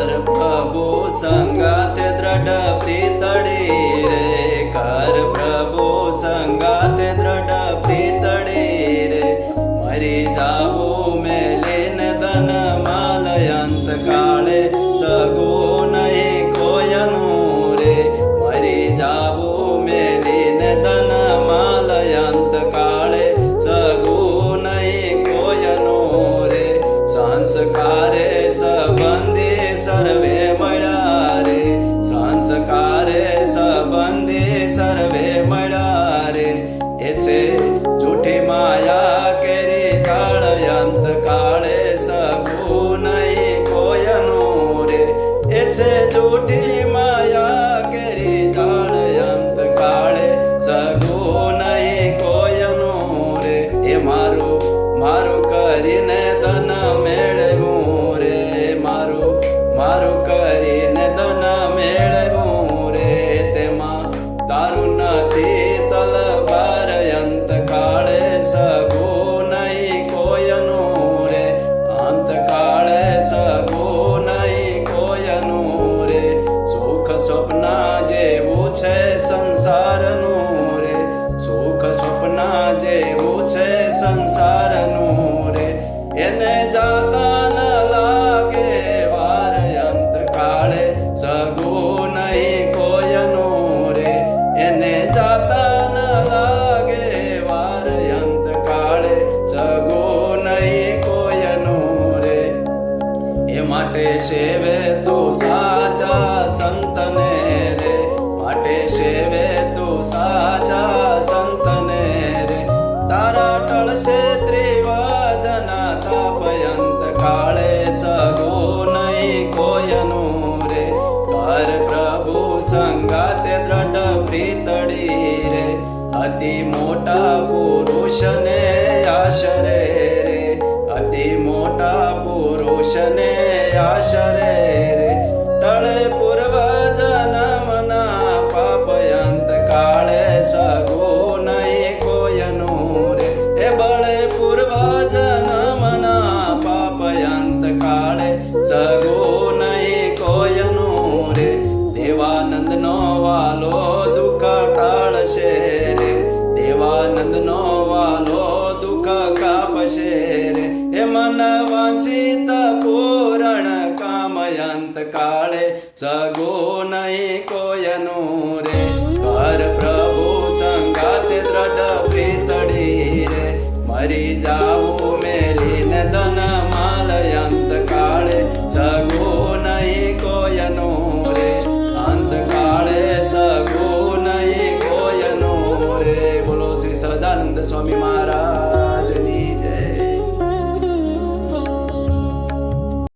कर प्रभु संगाते दृढ़ प्रीतड़ी रे, कर प्रभु संगाते दृढ़ प्रीतड़ी रे, मरी जावो मेलिन धन मालयंत काळे सगो नहीं कोयनु रे, मरी जावो मेलिन धन मालयंत काळे सगो नहीं कोयनु रे, संस्कारे संबंधी सर्वे मळ्या रे, संस्कारे संबंधी सर्वे मळ्या रे, एचे जूठी माया केरी जाळयंत काळे सगो नहीं कोयनु रे, एचे जूठी माया केरी जाळयंत काळे सगो नहीं कोयनु रे, ए मारू मारू करीने धन मेळव्યું रे, मारू मारू करीने धन मेळव्યું रे, તેમાં તારું નથી તલવાર અંત કાળે સગો નહીં કોયનું રે, અંત કાળે સગો નહીં કોયનું રે, સુખ સ્વપ્ના જેવું છે સંસારનું રે, સુખ સ્વપ્ના જેવું છે સંસારનું રે, એને જાતા ન લાગે વાર અંત કાળે સગો નહીં કોયનું રે, એને જાતા ન લાગે વાર અંત કાળે સગો નહીં કોયનું રે, એ માટે સેવે તું સાચા સંતને રે, માટે સેવે તું સાચા સંતને રે, તારા ટળશે ત્રિવદના તાપયંત કાળે સગો નહીં કોયનું રે, કર પ્રભુ સંગાતે દ્રઢ પ્રીતડી રે, અતિ મોટા પુરુષને આશરે રે, અતિ મોટા પુરુષને આશરે રે, ટળે પૂર્વ જન્મના પાપયંત કાળે સગો નહીં કોયનું રે, એ બળે પૂર્વ જન્મના પાપયંત કાળે સગો નહીં કોયનું રે, દેવાનંદનો વાલો દુઃખ ટાળશે રે, દેવાનંદનો વાલો દુઃખ કાપશે રે, એ મન વાંછિત પૂરણ કામયંત કાળે સગો નહીં કોયનું રે, કર પ્રભુ સંગાતે દ્રઢ પ્રીતડી રે, મરી જાવું મેલીને ધન માલયંત કાળે સગો નહીં કોયનું રે, અંત કાળે સગો નહીં કોયનું રે. બોલો શ્રી સહજાનંદ સ્વામી